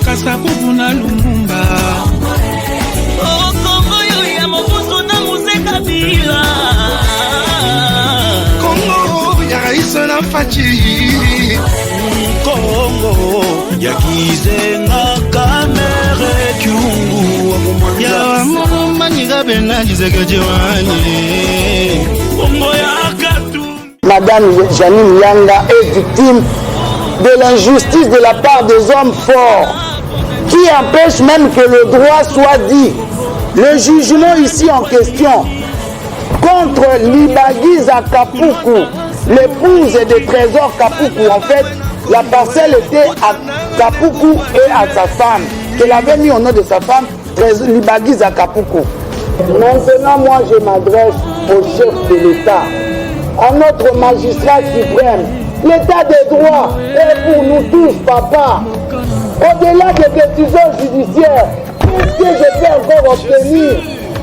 Kasavubu na Lumumba. Oh Congo yo ya Mobutu na Mose Kabila. Congo ya Raisa na Fachi. Congo ya Kizenga Kamere Kyungu wa Kumwanza. Ya mama Nyigabe na Jizegejewani. Congo ya Katu. Madame Janine Yanga est victime de l'injustice de la part des hommes forts qui empêchent même que le droit soit dit. Le jugement ici en question contre Libagiza Kapuku, l'épouse de Trésor Kapuku, en fait, la parcelle était à Kapuku et à sa femme, qu'elle avait mis au nom de sa femme, Libagiza Kapuku. Maintenant, moi, je m'adresse au chef de l'État, à notre magistrat suprême. L'état des droits est pour nous tous, papa. Au-delà des décisions judiciaires, qu'est-ce que je peux encore obtenir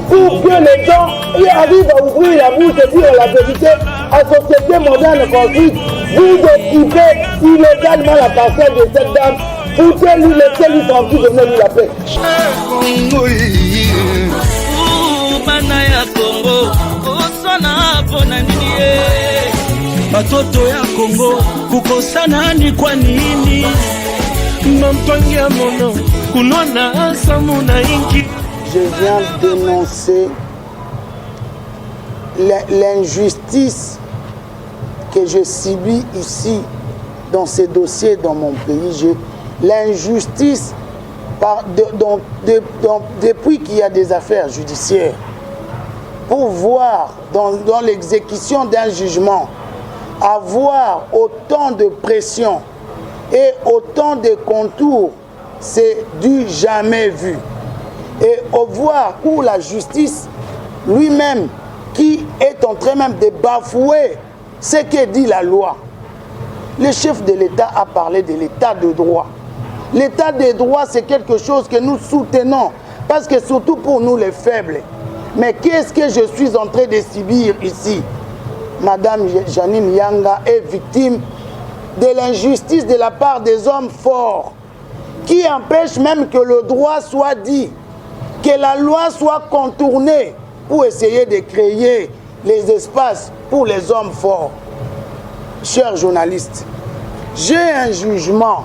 pour que les gens qui arrivent à ouvrir la bouche et dire la vérité à la société moderne construite, vous occupez illégalement la parcelle de cette dame, foutez-lui, laissez-lui tranquille, donnez-lui la paix. Batoto ya Congo kukosana ni kwa nini? Mampangia mono kunona asamu na inki. Je viens dénoncer l'injustice que je subis ici dans ces dossiers dans mon pays. L'injustice depuis qu'il y a des affaires judiciaires, pour voir dans l'exécution d'un jugement avoir autant de pression et autant de contours, c'est du jamais vu. Et au voir où la justice lui-même qui est en train même de bafouer ce que dit la loi. Le chef de l'État a parlé de l'état de droit. L'état de droit, c'est quelque chose que nous soutenons, parce que surtout pour nous les faibles. Mais qu'est-ce que je suis en train de subir ici? Madame Janine Yanga est victime de l'injustice de la part des hommes forts qui empêchent même que le droit soit dit, que la loi soit contournée pour essayer de créer les espaces pour les hommes forts. Chers journalistes, j'ai un jugement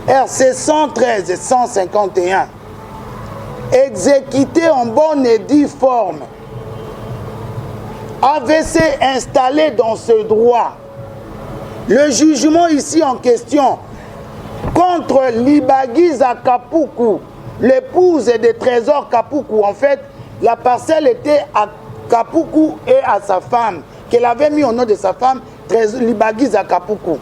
RC 113 et 151 exécuté en bonne et due forme. AVC installé dans ce droit. Le jugement ici en question contre Libagiza Kapuku, l'épouse de Trésor Kapuku. En fait, la parcelle était à Kapuku et à sa femme, qu'elle avait mis au nom de sa femme, Libagiza Kapuku,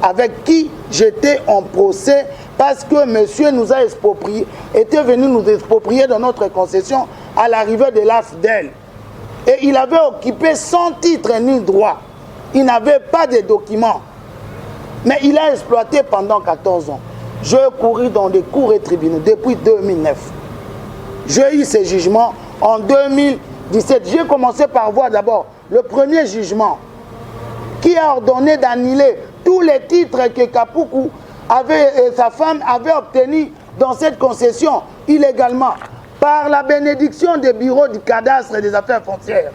avec qui j'étais en procès parce que monsieur nous a exproprié, était venu nous exproprier dans notre concession à l'arrivée de l'AFDEL. Et il avait occupé sans titre ni droit. Il n'avait pas de documents. Mais il a exploité pendant 14 ans. J'ai couru dans des cours et tribunaux depuis 2009. J'ai eu ces jugements en 2017. J'ai commencé par voir d'abord le premier jugement qui a ordonné d'annuler tous les titres que Kapuku et sa femme avaient obtenus dans cette concession illégalement, par la bénédiction des bureaux du cadastre et des affaires foncières,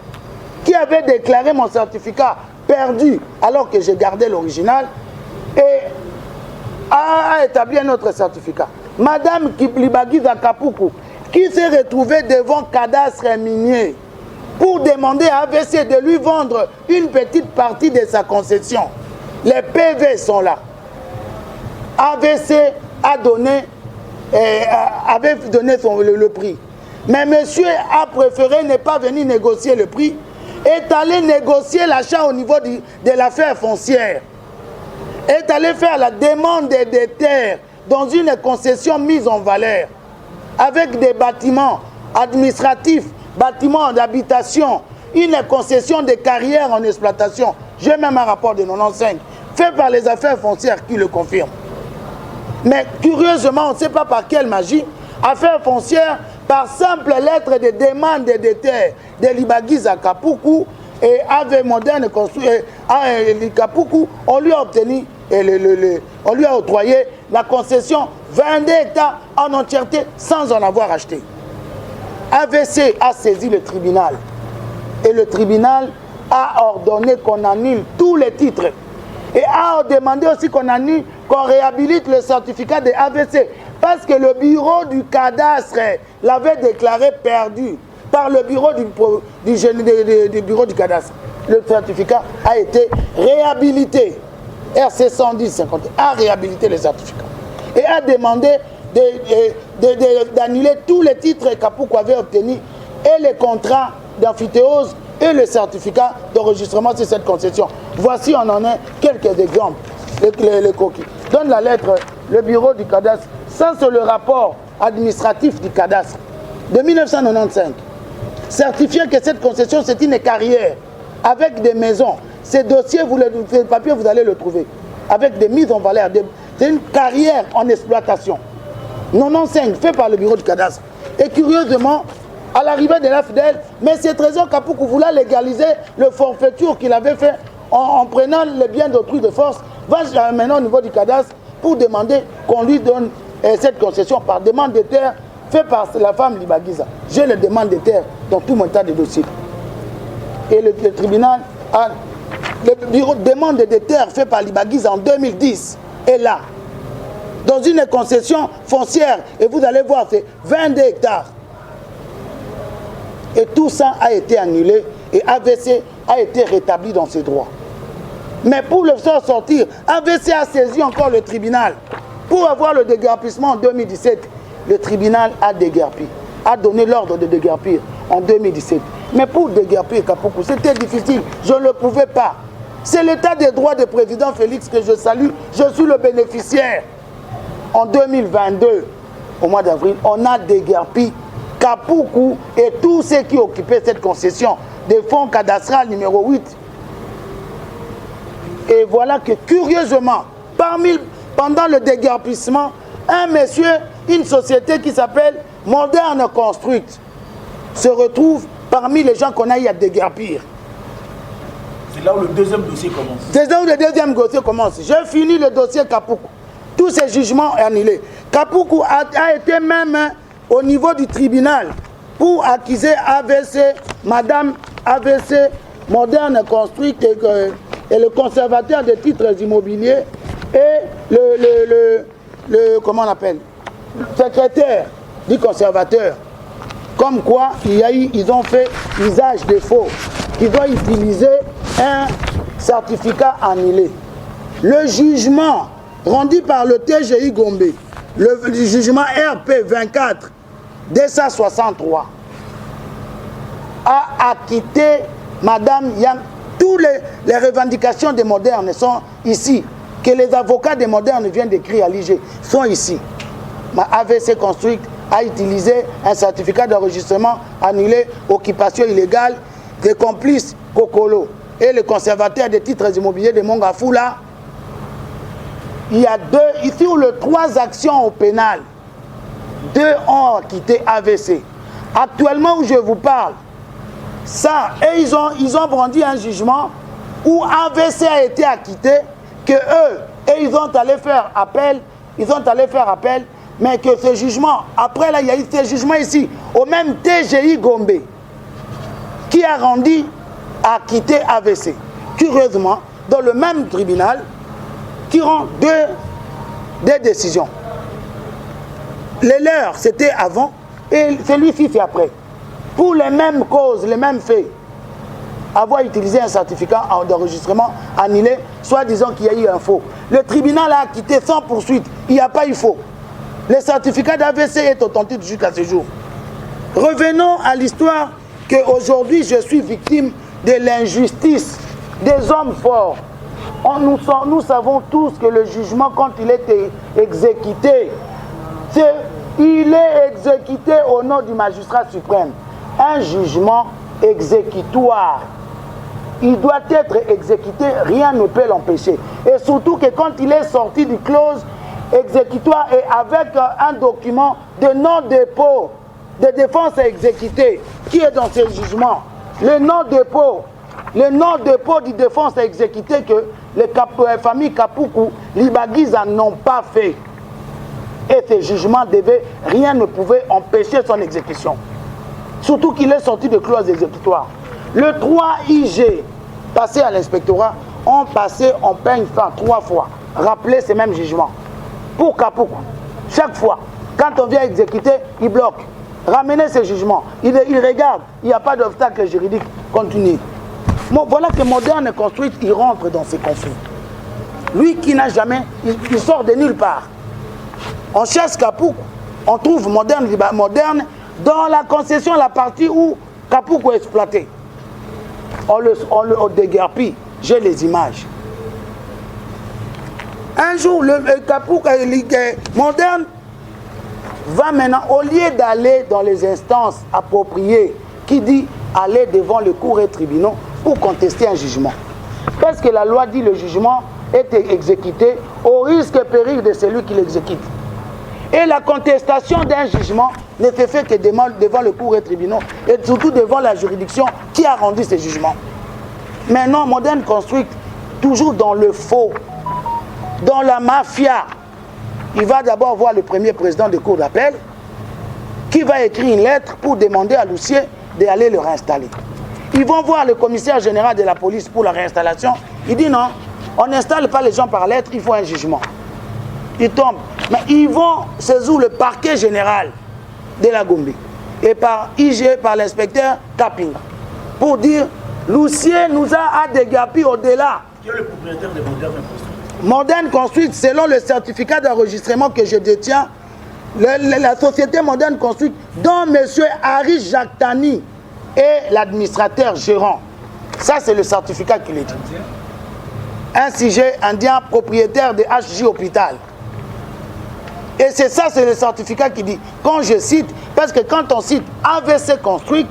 qui avait déclaré mon certificat perdu alors que j'ai gardé l'original et a établi un autre certificat. Madame Libagiza Kapuku, qui s'est retrouvée devant cadastre minier pour demander à AVC de lui vendre une petite partie de sa concession. Les PV sont là. AVC avait donné le prix. Mais monsieur a préféré ne pas venir négocier le prix, est allé négocier l'achat au niveau de l'affaire foncière, est allé faire la demande des terres dans une concession mise en valeur, avec des bâtiments administratifs, bâtiments d'habitation, une concession de carrières en exploitation. J'ai même un rapport de 95 fait par les affaires foncières qui le confirment. Mais curieusement, on ne sait pas par quelle magie, affaires foncières, par simple lettre de demande de terres de Libagiza Kapuku, et AV Moderne construit, Kapuku, on lui a obtenu, on lui a octroyé la concession 22 hectares en entièreté sans en avoir acheté. AVC a saisi le tribunal et le tribunal a ordonné qu'on annule tous les titres et a demandé aussi qu'on annule, qu'on réhabilite le certificat de AVC parce que le bureau du cadastre l'avait déclaré perdu par le bureau du bureau du cadastre. Le certificat a été réhabilité. RC 110-50 a réhabilité le certificat et a demandé d'annuler tous les titres qu'Apuku avait obtenus et les contrats d'amphithéose et le certificat d'enregistrement sur cette concession. Voici, on en a quelques exemples, les coquilles. Donne la lettre, le bureau du cadastre, ça c'est le rapport administratif du cadastre de 1995. Certifiant que cette concession c'est une carrière avec des maisons. Ces dossiers, ces papiers, vous allez le trouver. Avec des mises en valeur. C'est une carrière en exploitation. 95, fait par le bureau du cadastre. Et curieusement, à l'arrivée de la FDL, mais c'est Trésor Kapuku voulait légaliser le forfaiture qu'il avait fait en prenant les biens d'autrui de force, va maintenant au niveau du cadastre pour demander qu'on lui donne cette concession par demande de terre fait par la femme Libagiza. J'ai les demandes de terre dans tout mon tas de dossiers. Et le tribunal a... Le bureau de demande de terre fait par Libagiza en 2010 est là. Dans une concession foncière. Et vous allez voir, c'est 22 hectares. Et tout ça a été annulé. Et AVC a été rétabli dans ses droits. Mais pour le faire sortir, AVC a saisi encore le tribunal. Pour avoir le déguerpissement en 2017, le tribunal a déguerpi. A donné l'ordre de déguerpir en 2017. Mais pour déguerpir Kapuku, c'était difficile. Je ne le pouvais pas. C'est l'état des droits du président Félix que je salue. Je suis le bénéficiaire. En 2022, au mois d'avril, on a déguerpi Kapuku et tous ceux qui occupaient cette concession des fonds cadastrales numéro 8. Et voilà que curieusement, pendant le déguerpissement, un monsieur, une société qui s'appelle Moderne Construct se retrouve parmi les gens qu'on a eu à déguerpir. C'est là où le deuxième dossier commence. C'est là où le deuxième dossier commence. J'ai fini le dossier Kapuku. Tous ces jugements annulés. Kapuku a été même au niveau du tribunal pour accuser AVC, Madame AVC, Moderne Construct et le conservateur des titres immobiliers et le comment on appelle, le secrétaire du conservateur. Comme quoi, ils ont fait usage de faux. Ils doivent utiliser un certificat annulé. Le jugement rendu par le TGI Gombe, le jugement RP 24 263, a acquitté Madame Yang. Toutes les revendications des modernes sont ici. Que les avocats des modernes viennent d'écrire à l'IG sont ici. Ma AVC Construct a utilisé un certificat d'enregistrement annulé, occupation illégale, des complices Kokolo et le conservateur des titres immobiliers de Mongafula. Il y a ici où les 3 actions au pénal, 2 ont acquitté AVC. Actuellement où je vous parle, ça, et ils ont brandi un jugement où AVC a été acquitté, que eux, et ils ont allé faire appel, mais que ce jugement, après là, il y a eu ce jugement ici, au même TGI Gombe, qui a rendu acquitté AVC. Curieusement, dans le même tribunal, qui rend deux décisions. Les leurs, c'était avant, et celui-ci, c'est après. Pour les mêmes causes, les mêmes faits, avoir utilisé un certificat d'enregistrement annulé, soit disant qu'il y a eu un faux. Le tribunal a acquitté sans poursuite, il n'y a pas eu faux. Le certificat d'AVC est authentique jusqu'à ce jour. Revenons à l'histoire qu'aujourd'hui je suis victime de l'injustice des hommes forts. Nous savons tous que le jugement, quand il est exécuté, il est exécuté au nom du magistrat suprême. Un jugement exécutoire. Il doit être exécuté, rien ne peut l'empêcher. Et surtout que quand il est sorti du clause exécutoire et avec un document de non-dépôt de défense à exécuter, qui est dans ce jugement, le non-dépôt le non-dépôt de défense à exécuter que les familles Kapuku, Libagiza n'ont pas fait. Et ce jugement rien ne pouvait empêcher son exécution. Surtout qu'il est sorti de clause exécutoire. Le 3 IG, passé à l'inspectorat, ont passé en peine fin 3 fois. Rappelez ces mêmes jugements. Pour Kapuku, chaque fois, quand on vient exécuter, il bloque. Ramenez ces jugements. Il regarde, il n'y a pas d'obstacle juridique. Continue. Bon, voilà que Moderne Construite, il rentre dans ces conflits. Lui qui n'a jamais, il sort de nulle part. On cherche Kapuku, on trouve Moderne dans la concession, la partie où Kapuku est exploité. On le déguerpit. J'ai les images. Un jour, le Kapuku Moderne va maintenant, au lieu d'aller dans les instances appropriées, qui dit aller devant le cours et tribunaux pour contester un jugement. Parce que la loi dit que le jugement est exécuté au risque et péril de celui qui l'exécute. Et la contestation d'un jugement ne se fait que devant le cours et tribunaux, et surtout devant la juridiction qui a rendu ce jugement. Maintenant, Moderne Construite, toujours dans le faux, dans la mafia. Il va d'abord voir le premier président de cour d'appel qui va écrire une lettre pour demander à l'huissier d'aller le réinstaller. Ils vont voir le commissaire général de la police pour la réinstallation. Il dit non, on n'installe pas les gens par lettre, il faut un jugement. Ils tombent. Mais ils vont saisir le parquet général de la Gombe et par IG, par l'inspecteur Kapinga, pour dire l'huissier nous a déguerpi au-delà. Qui est le propriétaire de Moderne Construite? Moderne Construite, selon le certificat d'enregistrement que je détiens, la société Moderne Construite, dont M. Harry Jactani est l'administrateur gérant. Ça, c'est le certificat qu'il est dit. Un sujet indien propriétaire de HJ Hôpital. Et c'est ça, c'est le certificat qui dit. Quand je cite, parce que quand on cite AVC Construite,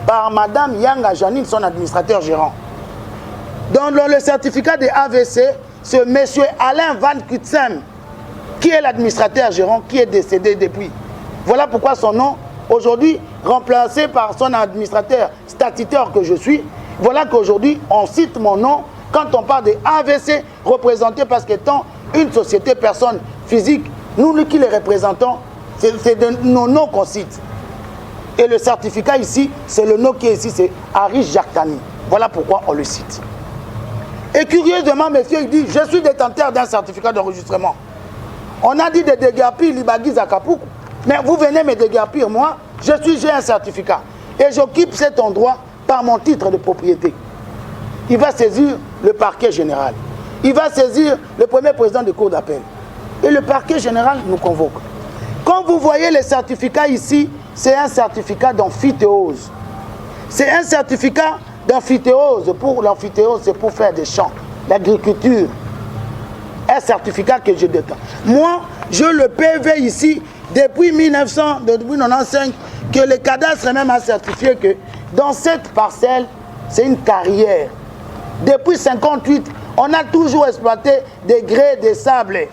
par Madame Yanga Janine, son administrateur gérant. Dans le certificat de AVC, c'est M. Alain Van Kutsem, qui est l'administrateur gérant, qui est décédé depuis. Voilà pourquoi son nom, aujourd'hui, remplacé par son administrateur statutaire que je suis, voilà qu'aujourd'hui, on cite mon nom quand on parle de AVC représenté parce qu'étant une société, personne physique, nous qui les représentons, c'est de nos noms qu'on cite. Et le certificat ici, c'est le nom qui est ici, c'est Harry Jactani. Voilà pourquoi on le cite. Et curieusement, monsieur, il dit, je suis détenteur d'un certificat d'enregistrement. On a dit de déguerpir Libagiza Kapuku, mais vous venez me déguerpir, moi, j'ai un certificat. Et j'occupe cet endroit par mon titre de propriété. Il va saisir le parquet général. Il va saisir le premier président de cour d'appel. Et le parquet général nous convoque. Quand vous voyez les certificats ici, c'est un certificat d'amphithéose. C'est un certificat d'amphithéose. Pour l'amphithéose, c'est pour faire des champs, l'agriculture. Un certificat que je détiens. Moi, je le PV ici depuis 1995, que le cadastre même a certifié que dans cette parcelle, c'est une carrière. Depuis 1958, on a toujours exploité des grès, des sables.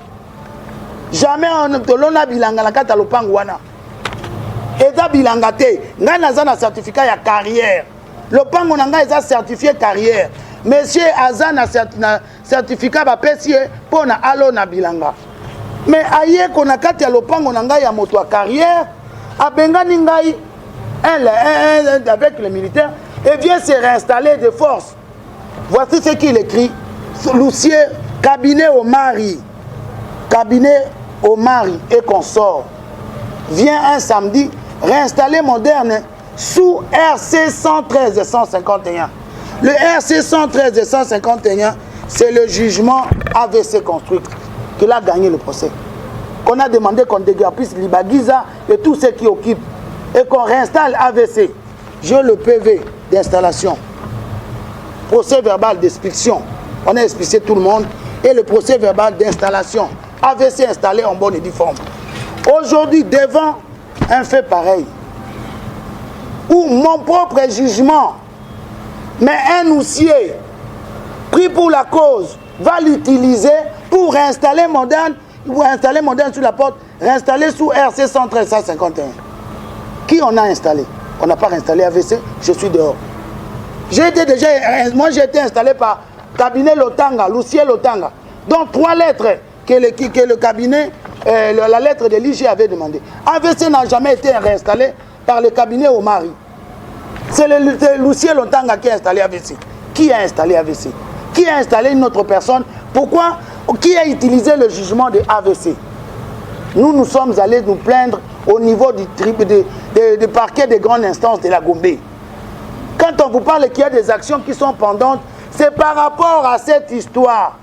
Jamais on a bilanga la kata lopangwana. Eza bilanga te, nga naza na certificat ya carrière. Lopango nanga eza certifié carrière. Monsieur aza na certificat ba pesi pona alo na bilanga. Mais aye kona kati ya lopango nanga ya moto à carrière, abengani ngai avec les militaires et vient se réinstaller de force. Voici ce qu'il écrit. L'huissier, cabinet au mari. Cabinet au mari et consort. Vient un samedi réinstaller Moderne sous RC 113 et 151. Le RC 113 et 151, c'est le jugement AVC Construite qu'il a gagné le procès. Qu'on a demandé qu'on déguerpisse Libagiza et tous ceux qui occupent et qu'on réinstalle AVC. J'ai le PV d'installation. Procès verbal d'expulsion. On a expulsé tout le monde. Et le procès verbal d'installation. AVC installé en bonne et due forme. Aujourd'hui, devant un fait pareil, où mon propre jugement, mais un huissier pris pour la cause, va l'utiliser pour réinstaller Moderne, ou installer Moderne sur la porte, réinstaller sous RC 113 151. Qui on a installé? On n'a pas réinstallé AVC, je suis dehors. Moi j'ai été installé par cabinet Lotanga, Lucier Lotanga. Donc 3 lettres que le cabinet, la lettre de l'IG avait demandé. AVC n'a jamais été réinstallé par le cabinet Omari. C'est Lucier Lotanga qui a installé AVC. Qui a installé AVC? Qui a installé une autre personne? Pourquoi? Qui a utilisé le jugement de AVC? Nous sommes allés nous plaindre au niveau du parquet des grandes instances de la Gombe. Quand on vous parle qu'il y a des actions qui sont pendantes, c'est par rapport à cette histoire.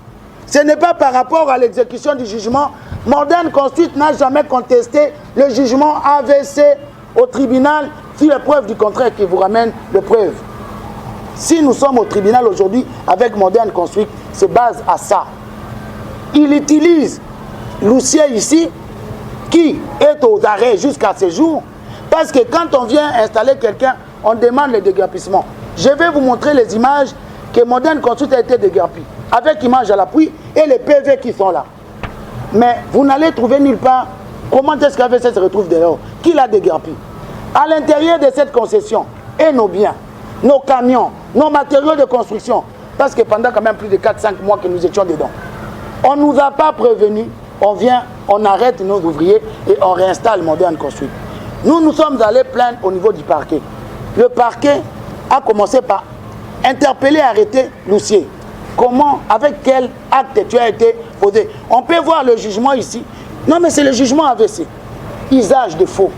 Ce n'est pas par rapport à l'exécution du jugement. Modern Construct n'a jamais contesté le jugement AVC au tribunal si les preuves du contraire qui vous ramènent les preuves. Si nous sommes au tribunal aujourd'hui avec Modern Construct, c'est base à ça. Il utilise Lucier ici, qui est aux arrêts jusqu'à ce jour, parce que quand on vient installer quelqu'un, on demande le déguerpissement. Je vais vous montrer les images que Modern Construct a été déguerpi, avec images à l'appui et les PV qui sont là. Mais vous n'allez trouver nulle part comment est-ce qu'AVC se retrouve dehors. Qui l'a déguerpi? À l'intérieur de cette concession, et nos biens, nos camions, nos matériaux de construction, parce que pendant quand même plus de 4-5 mois que nous étions dedans, on ne nous a pas prévenus, on vient, on arrête nos ouvriers et on réinstalle Modern Construct. Nous sommes allés plaindre au niveau du parquet. Le parquet a commencé par interpeller et arrêter Lucier. Comment, avec quel acte tu as été posé? On peut voir le jugement ici. Non, mais c'est le jugement AVC. Usage de faux.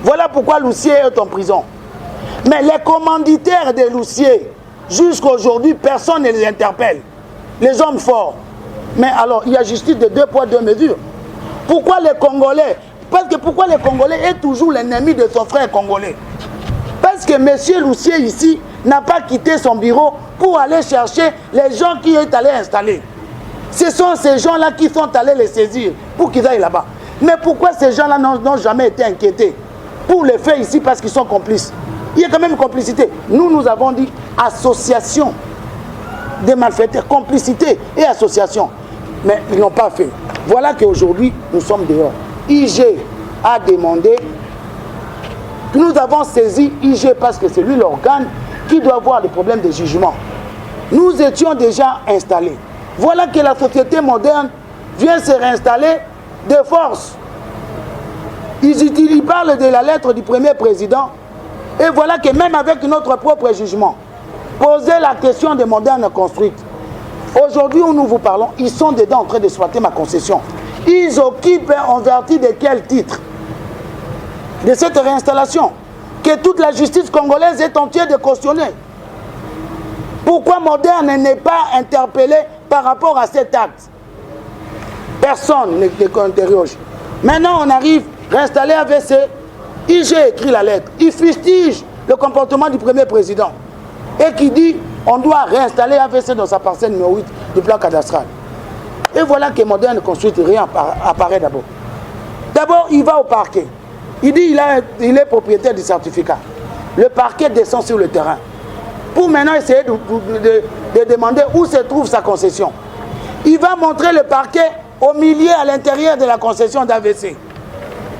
Voilà pourquoi Lucier est en prison. Mais les commanditaires de Lucier, jusqu'à aujourd'hui, personne ne les interpelle. Les hommes forts. Mais alors, il y a justice de 2 poids 2 mesures. Pourquoi les Congolais? Parce que pourquoi les Congolais est toujours l'ennemi de son frère congolais? Parce que M. Lucier ici n'a pas quitté son bureau pour aller chercher les gens qui est allé installer. Ce sont ces gens-là qui sont allés les saisir pour qu'ils aillent là-bas. Mais pourquoi ces gens-là n'ont jamais été inquiétés pour les faits ici parce qu'ils sont complices? Il y a quand même complicité. Nous avons dit association des malfaiteurs, complicité et association. Mais ils n'ont pas fait. Voilà qu'aujourd'hui, nous sommes dehors. IG a demandé, nous avons saisi IG parce que c'est lui l'organe qui doit voir des problèmes de jugement. Nous étions déjà installés. Voilà que la société moderne vient se réinstaller de force. Ils parlent de la lettre du premier président. Et voilà que même avec notre propre jugement, poser la question de Modern Construct. Aujourd'hui où nous vous parlons, ils sont dedans en train de exploiter ma concession. Ils occupent en vertu de quel titre? De cette réinstallation que toute la justice congolaise est entière de cautionner. Pourquoi Modern n'est pas interpellé par rapport à cet acte? Personne ne interroge. Maintenant on arrive, réinstaller AVC, IG écrit la lettre, il fustige le comportement du premier président et qui dit on doit réinstaller AVC dans sa parcelle numéro 8 du plan cadastral. Et voilà que Modern Construct rien apparaît d'abord. D'abord, il va au parquet. Il dit il est propriétaire du certificat. Le parquet descend sur le terrain pour maintenant essayer de demander où se trouve sa concession. Il va montrer le parquet au milieu, à l'intérieur de la concession d'AVC.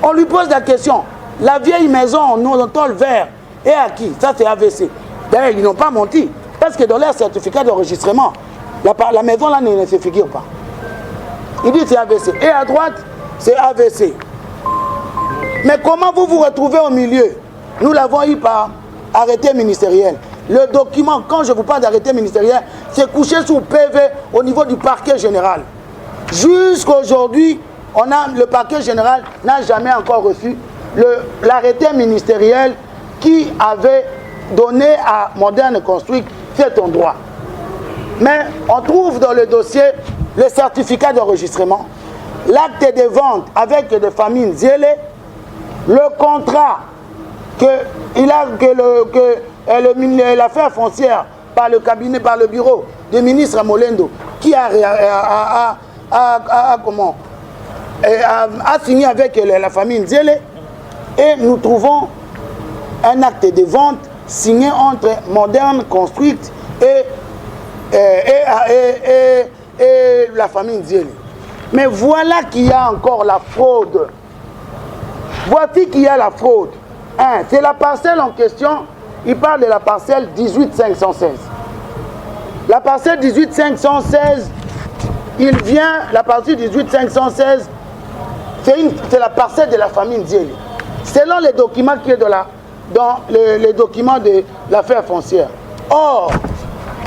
On lui pose la question. La vieille maison en tôle vert est à qui? Ça c'est AVC. D'ailleurs, ils n'ont pas menti. Parce que dans leur certificat d'enregistrement, la maison là ne se figure pas. Il dit c'est AVC. Et à droite, c'est AVC. Mais comment vous vous retrouvez au milieu? Nous l'avons eu par arrêté ministériel. Le document, quand je vous parle d'arrêté ministériel, c'est couché sous PV au niveau du parquet général. Jusqu'à aujourd'hui, le parquet général n'a jamais encore reçu l'arrêté ministériel qui avait donné à Modern Construct cet endroit. Mais on trouve dans le dossier le certificat d'enregistrement, l'acte de vente avec des familles Ziele, le contrat l'affaire foncière par le cabinet, par le bureau du ministre Molendo qui a signé avec la famille Ziele. Et nous trouvons un acte de vente signé entre Modern Construct et la famille Ziele. Mais voilà qu'il y a encore la fraude. Voici qu'il y a la fraude. C'est la parcelle en question il parle de la parcelle 18516. La parcelle 18516, il vient, la partie 18516, c'est la parcelle de la famille Ndiélé. Selon les documents qui est dans les documents de l'affaire foncière. Or,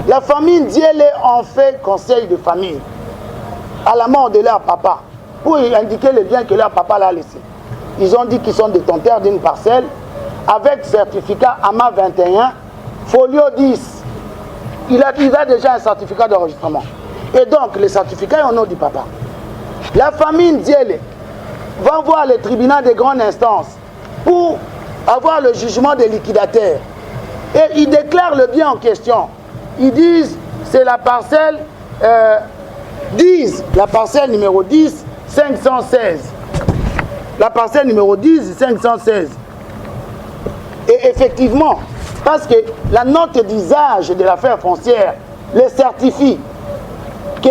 la famille Ndiélé en fait conseil de famille à la mort de leur papa pour indiquer le bien que leur papa l'a laissé. Ils ont dit qu'ils sont détenteurs d'une parcelle avec certificat AMA 21, folio 10. Il a déjà un certificat d'enregistrement. Et donc, le certificat est au nom du papa. La famille Ndiélé va voir le tribunal de grande instance pour avoir le jugement des liquidateurs. Et ils déclarent le bien en question. Ils disent c'est la parcelle 10, la parcelle numéro 10, 516. La parcelle numéro 10, 516. Et effectivement, parce que la note d'usage de l'affaire foncière le certifie que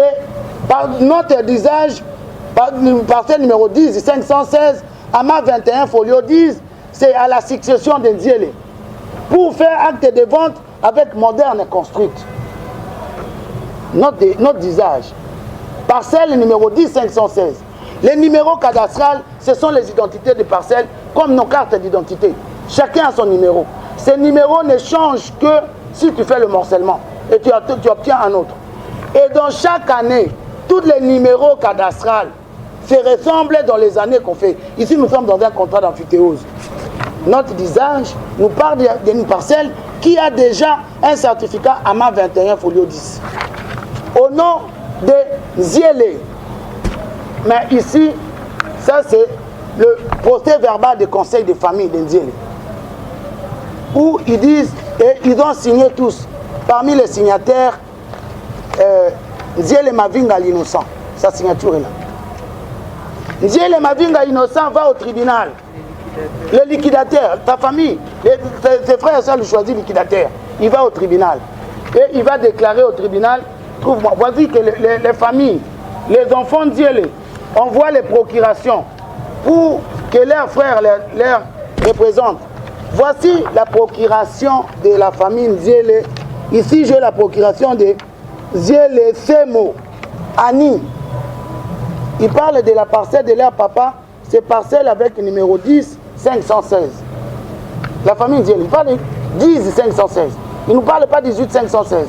par note d'usage, parcelle numéro 10, 516, AMA 21, folio 10, c'est à la succession de Ndiélé pour faire acte de vente avec moderne construite. Note d'usage. Parcelle numéro 10, 516. Les numéros cadastrales, ce sont les identités des parcelles comme nos cartes d'identité. Chacun a son numéro. Ces numéros ne changent que si tu fais le morcellement et tu obtiens un autre. Et dans chaque année, tous les numéros cadastrales se ressemblent dans les années qu'on fait. Ici, nous sommes dans un contrat d'amphithéose. Notre d'usage nous parle d'une parcelle qui a déjà un certificat AMA 21 folio 10. Au nom de Ndiélé. Mais ici, ça c'est le procès verbal des conseils de famille de Ndiélé. Où ils disent, et ils ont signé tous, parmi les signataires, Ndiélé Mavinga l'innocent. Sa signature est là. Ndiélé Mavinga innocent va au tribunal. Le liquidateur, ta famille, tes frères et soeurs lui choisissent liquidateur. Il va au tribunal. Et il va déclarer au tribunal, trouve-moi, voici que les familles, les enfants Ndiélé, envoient les procurations pour que leurs frères leur représentent. Voici la procuration de la famille Ndiélé. Ici, j'ai la procuration de Ndiélé Semo, Annie. Il parle de la parcelle de leur papa, c'est parcelle avec le numéro 10, 516. La famille Ndiélé, il parle de 10, 516. Il ne nous parle pas de 18, 516.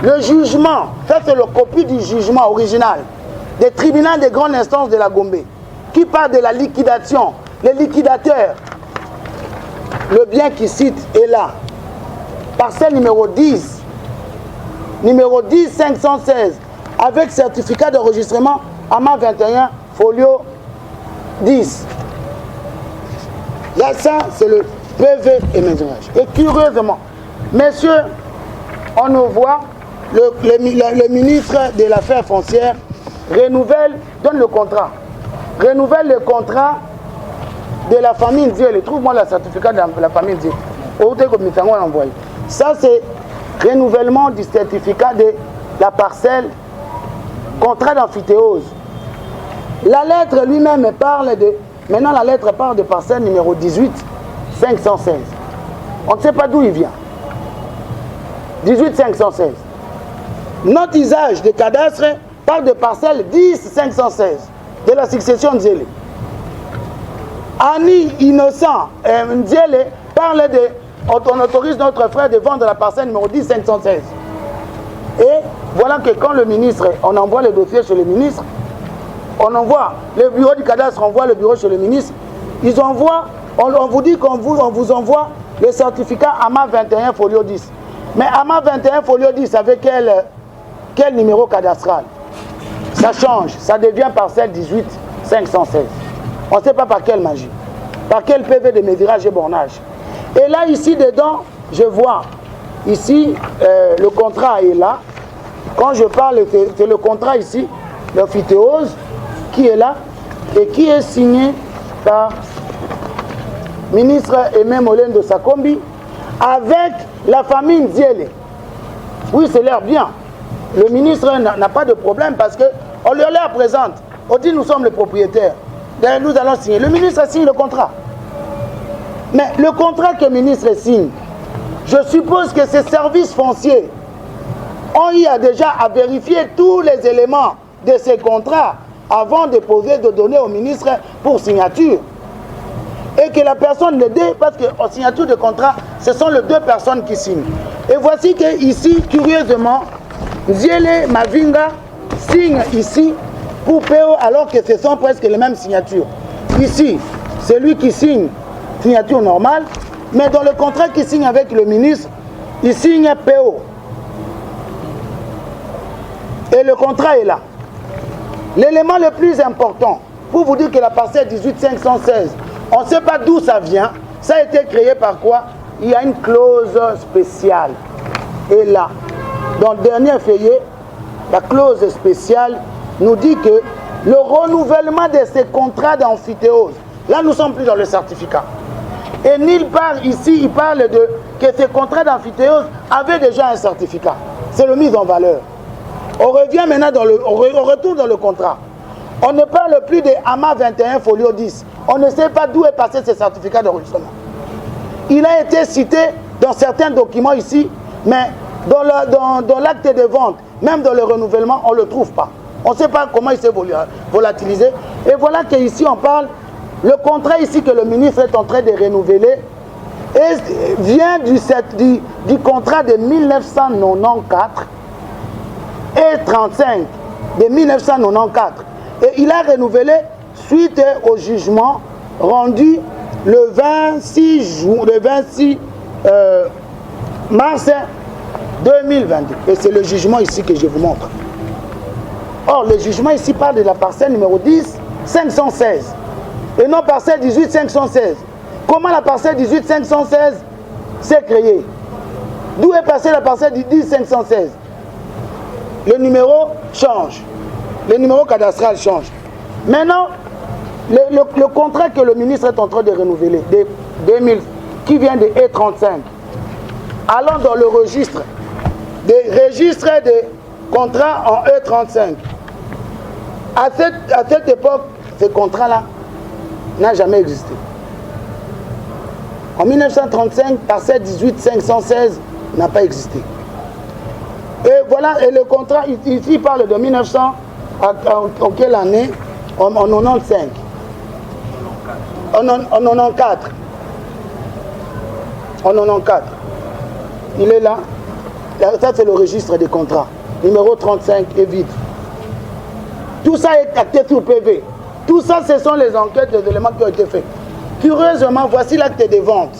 Le jugement, ça c'est la copie du jugement original des tribunaux de grande instance de la Gombe, qui parle de la liquidation. Les liquidateurs, le bien qui cite est là. Parcelle numéro 10, 516, avec certificat d'enregistrement AMA 21, folio 10. Là, ça, c'est le PV et ménage. Et curieusement, messieurs, on nous voit, le ministre de l'affaire foncière donne le contrat. Renouvelle le contrat de la famille Ndiélé. Trouve-moi le certificat de la famille Ndiélé. Ça, c'est renouvellement du certificat de la parcelle, contrat d'amphithéose. La lettre lui-même parle de... Maintenant, la lettre parle de parcelle numéro 18, 516. On ne sait pas d'où il vient. 18, 516. Notre usage de cadastre parle de parcelle 10, 516 de la succession Ndiélé. Annie innocent Ndiélé parle de... On autorise notre frère de vendre la parcelle numéro 10, 516. Et voilà que quand le ministre, on envoie le dossier chez le ministre, on envoie, le bureau du cadastre envoie le bureau chez le ministre, ils envoient, on vous dit qu'on vous envoie le certificat AMA 21 folio 10. Mais AMA 21 folio 10 avec quel numéro cadastral? Ça change, ça devient parcelle 18 516. On ne sait pas par quelle magie, par quel PV de mésurage et bornage. Et là, ici dedans, je vois, ici, le contrat est là. Quand je parle, c'est le contrat ici, l'amphithéose, qui est là, et qui est signé par ministre Aimé Molendo Sakombi, avec la famille Ndiélé. Oui, c'est leur bien. Le ministre n'a pas de problème parce qu'on leur présente. On dit nous sommes les propriétaires. Nous allons signer. Le ministre signe le contrat. Mais le contrat que le ministre signe, Je suppose que ces services fonciers ont eu déjà à vérifier tous les éléments de ces contrats avant de donner au ministre pour signature. Et que la personne le dé, parce qu'en signature de contrat, ce sont les deux personnes qui signent. Et voici que ici, curieusement, Nziele Mavinga signe ici pour PO alors que ce sont presque les mêmes signatures. Ici, c'est lui qui signe signature normale, mais dans le contrat qu'il signe avec le ministre, il signe PO. Et le contrat est là. L'élément le plus important, pour vous dire que la parcelle 18516, on ne sait pas d'où ça vient, ça a été créé par quoi? Il y a une clause spéciale. Et là, dans le dernier feuillet, la clause spéciale nous dit que le renouvellement de ces contrats d'amphithéose, là nous ne sommes plus dans le certificat. Et nulle part ici, il parle de que ces contrats d'amphithéose avaient déjà un certificat. C'est le mise en valeur. On revient maintenant on retourne dans le contrat. On ne parle plus de AMA 21 folio 10. On ne sait pas d'où est passé ce certificat d'enregistrement. Il a été cité dans certains documents ici, mais dans l'acte de vente, même dans le renouvellement, on ne le trouve pas. On ne sait pas comment il s'est volatilisé. Et voilà qu'ici on parle, le contrat ici que le ministre est en train de renouveler vient du contrat de 1994 et 35 de 1994. Et il a renouvelé suite au jugement rendu le 26 mars 2022. Et c'est le jugement ici que je vous montre. Or, le jugement ici parle de la parcelle numéro 10, 516. Et non parcelle 18, 516. Comment la parcelle 18, 516 s'est créée? D'où est passée la parcelle 10, 516? Le numéro change. Le numéro cadastral change. Maintenant, le contrat que le ministre est en train de renouveler, de 2000, qui vient de E35, allant dans le registre des contrats en E35. À cette époque, ce contrat-là n'a jamais existé. En 1935, parcelle 18 516 n'a pas existé. Et voilà, et le contrat, ici, il parle de 1900, en quelle année? En 95. En 94. En 94. Il est là. Ça, c'est le registre des contrats. Numéro 35 est vide. Tout ça est acté sur PV. Tout ça, ce sont les enquêtes, les éléments qui ont été faits. Curieusement, voici l'acte de vente.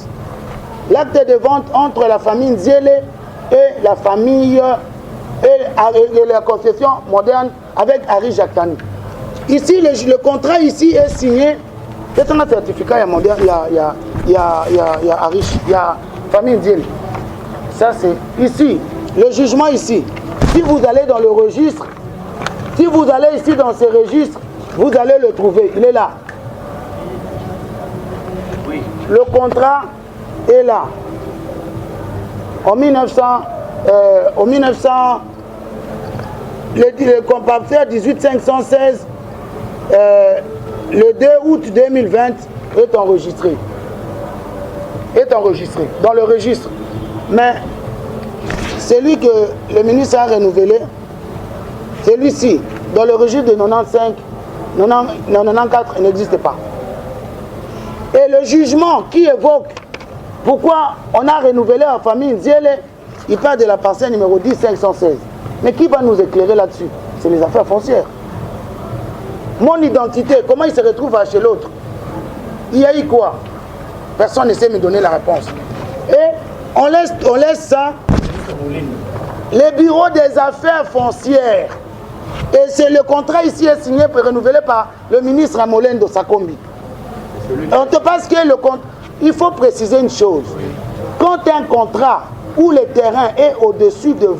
L'acte de vente entre la famille Nziele et la famille et la concession moderne avec Harry Jactani. Ici, le contrat ici est signé. C'est un certificat, il y a moderne, il y a Harry, il y a famille Nziele. Ça, c'est ici. Le jugement ici. Si vous allez dans le registre, si vous allez ici dans ce registre, vous allez le trouver. Il est là. Oui. Le contrat est là. En 1900, le comparateur 18516, le 2 août 2020 est enregistré. Est enregistré dans le registre. Mais celui que le ministre a renouvelé, celui-ci, dans le registre de 95, 94, il n'existe pas. Et le jugement qui évoque pourquoi on a renouvelé en famille Nziele, il parle de la parcelle numéro 10 516. Mais qui va nous éclairer là-dessus? C'est les affaires foncières. Mon identité, comment il se retrouve chez l'autre? Il y a eu quoi? Personne ne sait me donner la réponse. Et on laisse ça. Les bureaux des affaires foncières. Et c'est le contrat ici est signé pour renouveler par le ministre Amolendo Sakombi. Parce que il faut préciser une chose. Quand un contrat où le terrain est au-dessus de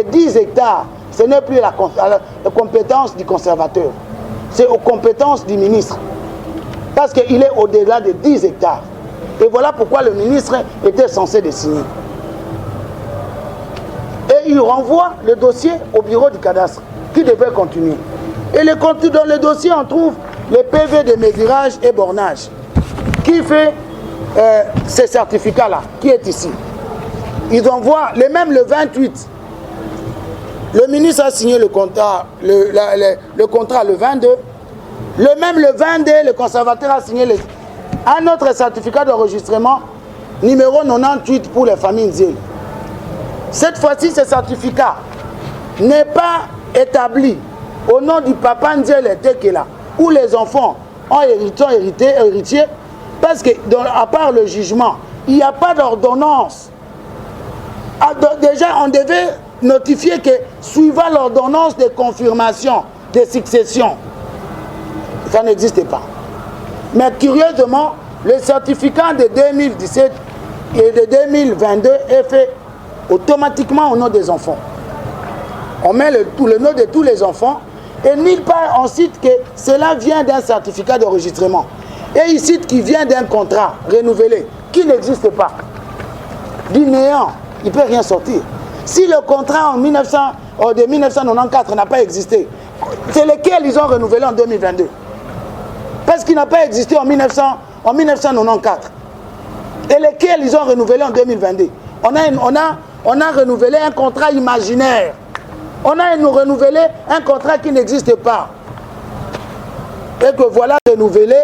10 hectares, ce n'est plus la compétence du conservateur. C'est aux compétences du ministre. Parce qu'il est au-delà de 10 hectares. Et voilà pourquoi le ministre était censé le signer. Et il renvoie le dossier au bureau du cadastre, qui devait continuer. Et dans le dossier, on trouve le PV de mesurage et bornage, qui fait ce certificat-là, qui est ici. Ils envoient, même le 28. Le ministre a signé le contrat, le contrat le 22. Le 22, le conservateur a signé un autre certificat d'enregistrement, numéro 98 pour les familles Nziel. Cette fois-ci, ce certificat n'est pas établi au nom du papa Nziel Tekela, où les enfants ont héritier, parce que, à part le jugement, il n'y a pas d'ordonnance. Déjà, on devait notifier que, suivant l'ordonnance de confirmation de succession, ça n'existait pas. Mais curieusement, le certificat de 2017 et de 2022 est fait automatiquement au nom des enfants. On met le nom de tous les enfants et nulle part on cite que cela vient d'un certificat d'enregistrement. Et il cite qu'il vient d'un contrat renouvelé qui n'existe pas. Du néant, il ne peut rien sortir. Si le contrat de 1994 n'a pas existé, c'est lequel ils ont renouvelé en 2022? Parce qu'il n'a pas existé en 1994. Et lesquels ils ont renouvelé en 2022? On a renouvelé un contrat imaginaire. On a renouvelé un contrat qui n'existe pas. Et que voilà renouvelé,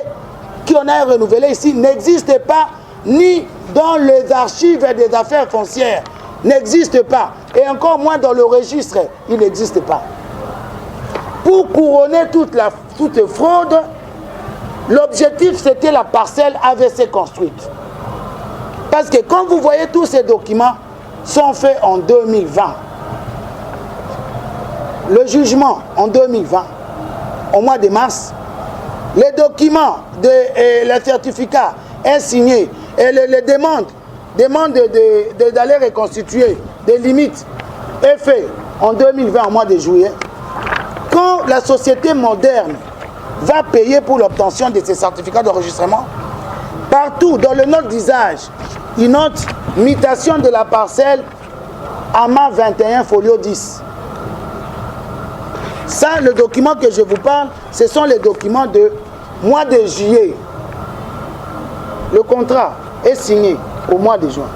qui on a renouvelé ici, n'existe pas ni dans les archives des affaires foncières. N'existe pas. Et encore moins dans le registre, il n'existe pas. Pour couronner toute fraude, l'objectif c'était la parcelle AVC construite. Parce que quand vous voyez tous ces documents sont faits en 2020. Le jugement en 2020, au mois de mars, les documents, le certificat est signé et les demandes d'aller reconstituer des limites est fait en 2020 au mois de juillet. Quand la société moderne va payer pour l'obtention de ces certificats d'enregistrement, partout dans le note d'usage, il note mutation de la parcelle AMA 21 folio 10. Ça, le document que je vous parle, ce sont les documents de mois de juillet. Le contrat est signé au mois de juin.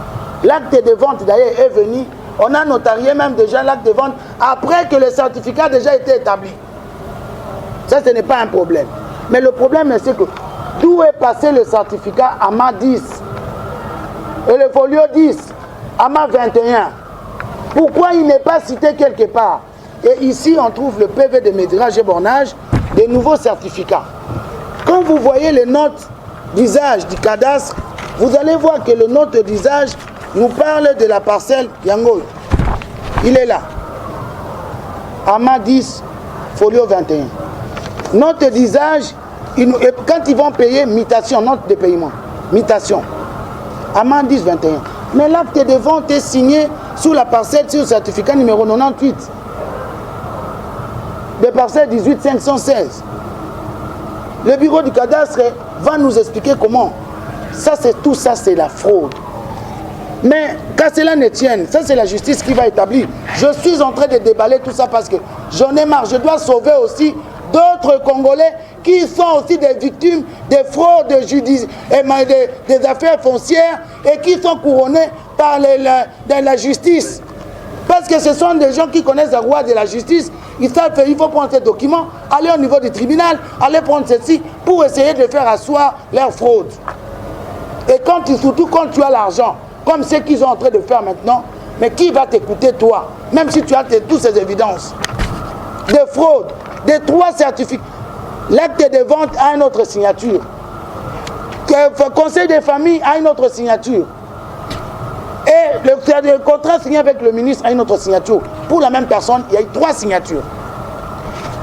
L'acte de vente d'ailleurs est venu. On a notarié même déjà l'acte de vente après que le certificat a déjà été établi. Ça, ce n'est pas un problème. Mais le problème, c'est que d'où est passé le certificat AMA 10 et le folio 10, AMA 21? Pourquoi il n'est pas cité quelque part? Et ici, on trouve le PV de métrage et bornage des nouveaux certificats. Quand vous voyez les notes d'usage du cadastre, vous allez voir que le note d'usage nous parle de la parcelle Yango. Il est là. AMA 10, folio 21. Note d'usage, quand ils vont payer, mutation, note de paiement. Mutation. AMA 10, 21. Mais l'acte de vente est signé sous la parcelle, sur le certificat numéro 98. Des parcelles 18 516. Le bureau du cadastre va nous expliquer comment. Tout ça, c'est la fraude. Mais qu'à cela ne tienne, ça c'est la justice qui va établir. Je suis en train de déballer tout ça parce que j'en ai marre. Je dois sauver aussi d'autres Congolais qui sont aussi des victimes des fraudes des affaires foncières et qui sont couronnés par la justice. Parce que ce sont des gens qui connaissent la loi de la justice. Ils savent qu'il faut prendre ces documents, aller au niveau du tribunal, aller prendre ceci pour essayer de faire asseoir leur fraude. Et surtout quand tu as l'argent, comme ce qu'ils sont en train de faire maintenant, mais qui va t'écouter toi, même si tu as toutes ces évidences de fraude, des 3 certificats. L'acte de vente a une autre signature. Le conseil des familles a une autre signature. Et le contrat signé avec le ministre a une autre signature. Pour la même personne, il y a eu 3 signatures.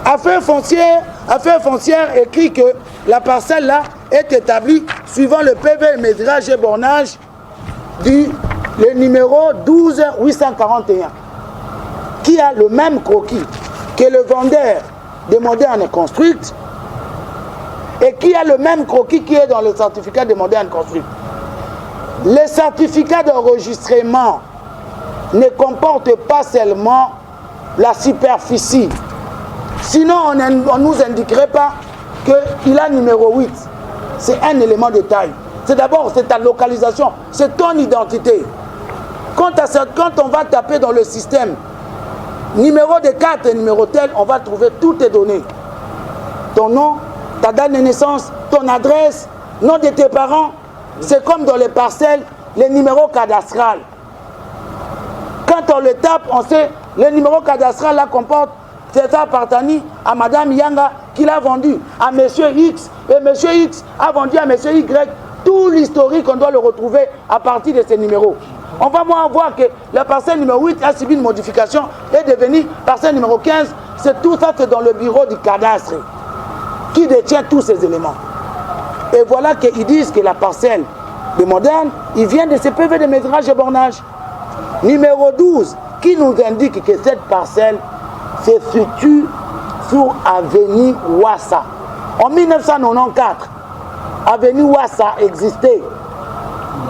Affaires foncières écrit que la parcelle là est établie suivant le PV métrage et bornage le numéro 12841, qui a le même croquis que le vendeur de Moderne Construite et qui a le même croquis qui est dans le certificat de Moderne Construite. Les certificats d'enregistrement ne comportent pas seulement la superficie. Sinon, on ne nous indiquerait pas qu'il a numéro 8. C'est un élément de taille. C'est d'abord ta localisation, c'est ton identité. Quand on va taper dans le système, numéro de carte et numéro tel, on va trouver toutes tes données. Ton nom, ta date de naissance, ton adresse, nom de tes parents. C'est comme dans les parcelles, les numéros cadastrales. Quand on le tape, on sait le numéro cadastral là comporte c'est appartenu à Madame Yanga qui l'a vendu à Monsieur X et Monsieur X a vendu à Monsieur Y. Tout l'historique, on doit le retrouver à partir de ces numéros. On va voir que la parcelle numéro 8 a subi une modification et est devenue parcelle numéro 15. C'est tout ça, c'est dans le bureau du cadastre qui détient tous ces éléments. Et voilà qu'ils disent que la parcelle de Moderne, il vient de ce PV de métrage et bornage. Numéro 12, qui nous indique que cette parcelle se situe sur avenue Ouassa. En 1994, avenue Ouassa existait.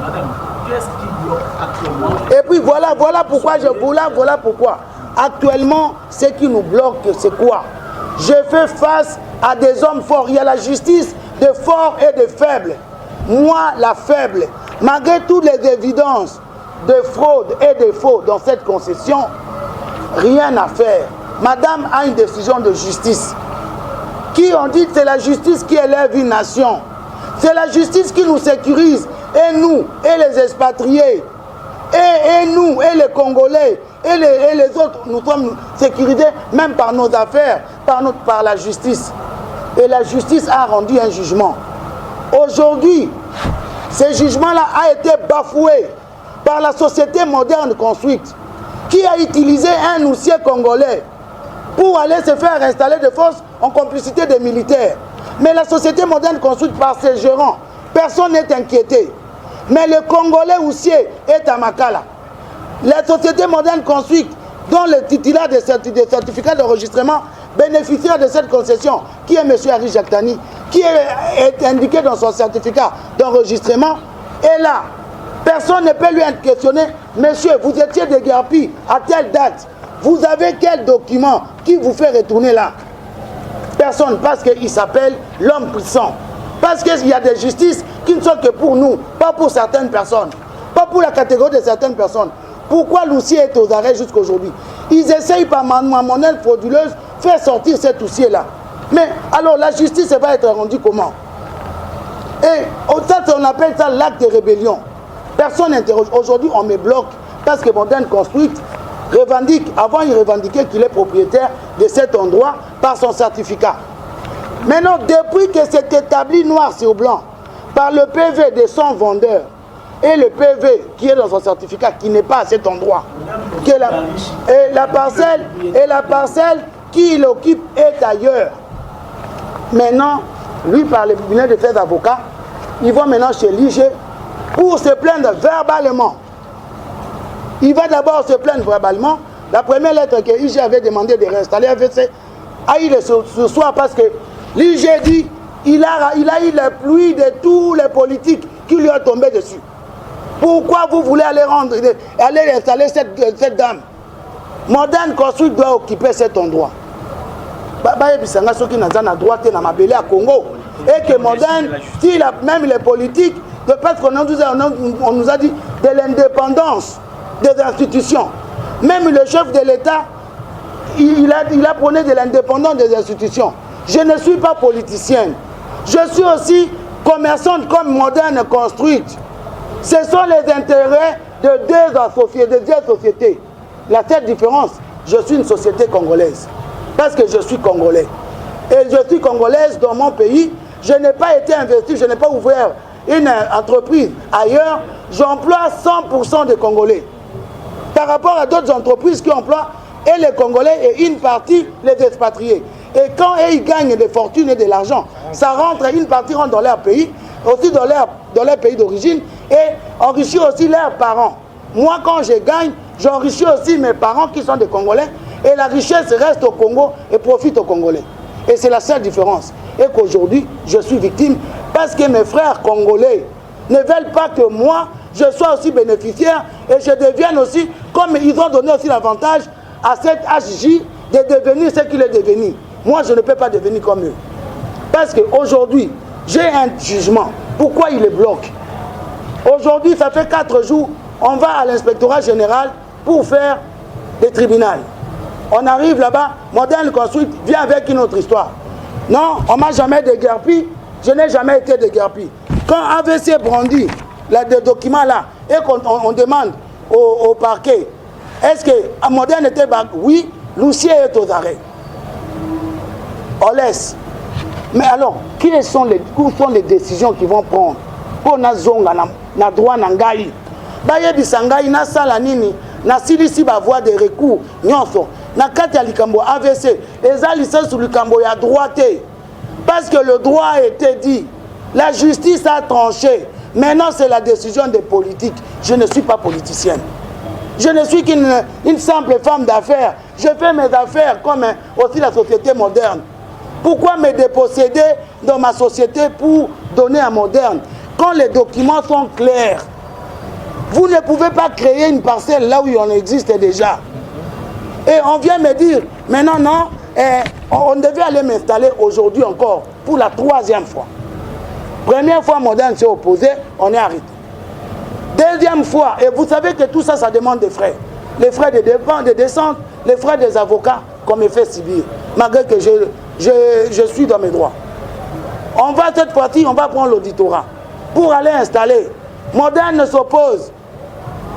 Madame, qu'est-ce qui bloque actuellement? Et puis voilà pourquoi. Actuellement, ce qui nous bloque, c'est quoi? Je fais face à des hommes forts. Il y a la justice de forts et de faibles. Moi, la faible, malgré toutes les évidences de fraude et de faux dans cette concession, rien à faire. Madame a une décision de justice. Qui on dit que c'est la justice qui élève une nation. C'est la justice qui nous sécurise. Et nous, et les expatriés, et nous, et les Congolais, et les autres, nous sommes sécurisés même par nos affaires, par la justice. Et la justice a rendu un jugement. Aujourd'hui, ce jugement-là a été bafoué par la société moderne construite, qui a utilisé un huissier congolais pour aller se faire installer de force en complicité des militaires. Mais la société moderne construite par ses gérants, personne n'est inquiété. Mais le Congolais huissier est à Makala. La société moderne construite, dont le titulaire des certificats d'enregistrement, bénéficiaire de cette concession, qui est M. Harry Jactani, qui est indiqué dans son certificat d'enregistrement, est là. Personne ne peut lui questionner. Monsieur, vous étiez déguerpi à telle date. Vous avez quel document qui vous fait retourner là? Personne, parce qu'il s'appelle l'homme puissant. Parce qu'il y a des justices qui ne sont que pour nous, pas pour certaines personnes. Pas pour la catégorie de certaines personnes. Pourquoi l'huissier est aux arrêts jusqu'à aujourd'hui? Ils essayent par monnaie frauduleuse faire sortir cet huissier-là. Mais alors la justice va être rendue comment? Et ça, on appelle ça l'acte de rébellion. Personne n'interroge. Aujourd'hui, on me bloque parce que Moderne Construite revendique, avant il revendiquait qu'il est propriétaire de cet endroit par son certificat. Maintenant, depuis que c'est établi noir sur blanc par le PV de son vendeur et le PV qui est dans son certificat qui n'est pas à cet endroit, et la parcelle qu'il occupe est ailleurs. Maintenant, lui par le cabinet de ses avocats, ils vont maintenant chez l'IG pour se plaindre verbalement. Il va d'abord se plaindre verbalement. La première lettre que l'IG avait demandé de réinstaller AVC a eu ce soir parce que l'IG dit il a eu la pluie de tous les politiques qui lui ont tombé dessus. Pourquoi vous voulez aller installer cette dame? Moderne Construite doit occuper cet endroit. Et que Moderne, même les politiques, parce qu'on nous a dit de l'indépendance des institutions. Même le chef de l'État, il a prôné de l'indépendance des institutions. Je ne suis pas politicienne. Je suis aussi commerçante comme Moderne Construite. Ce sont les intérêts de deux sociétés. La seule différence, je suis une société congolaise. Parce que je suis congolais. Et je suis congolaise dans mon pays. Je n'ai pas été investi, je n'ai pas ouvert une entreprise ailleurs. J'emploie 100% de Congolais. Par rapport à d'autres entreprises qui emploient et les Congolais et une partie les expatriés. Et quand ils gagnent des fortunes et de l'argent, ça rentre, une partie rentre dans leur pays, aussi dans leur pays d'origine, et enrichit aussi leurs parents. Moi, quand je gagne, j'enrichis aussi mes parents qui sont des Congolais, et la richesse reste au Congo et profite aux Congolais. Et c'est la seule différence. Et qu'aujourd'hui, je suis victime parce que mes frères congolais ne veulent pas que moi, je sois aussi bénéficiaire et je devienne aussi, comme ils ont donné aussi l'avantage à cette HJ de devenir ce qu'il est devenu. Moi, je ne peux pas devenir comme eux. Parce qu'aujourd'hui, j'ai un jugement. Pourquoi il les bloque? Aujourd'hui, ça fait 4 jours On va à l'inspectorat général pour faire des tribunaux. On arrive là-bas, Moderne Construite vient avec une autre histoire. Non, on m'a jamais déguerpi, je n'ai jamais été déguerpi. Quand AVC brandit le document là et qu'on demande au parquet, est-ce que Moderne était... Oui, l'huissier est aux arrêts. On laisse. Mais alors, où sont les décisions qu'ils vont prendre pour na zonga na droit na ngai? Bayebisa ngai na sala nini na silisi ba voie de recours nyonso na kati ya likambo AVC eza licence sur likambo ya droite parce que le droit a été dit, la justice a tranché. Maintenant c'est la décision des politiques. Je ne suis pas politicienne. Je ne suis qu'une simple femme d'affaires. Je fais mes affaires comme aussi la société moderne. Pourquoi me déposséder dans ma société pour donner à Moderne quand les documents sont clairs? Vous ne pouvez pas créer une parcelle là où il en existe déjà. Et on vient me dire, maintenant non, on devait aller m'installer aujourd'hui encore pour la 3e fois. Première fois, Moderne s'est opposé, on est arrêté. Deuxième fois, et vous savez que tout ça, ça demande des frais. Les frais de dépens, de descente, les frais des avocats qu'on me fait subir, malgré que je suis dans mes droits. On va cette fois-ci, on va prendre l'auditorat pour aller installer. Moderne s'oppose.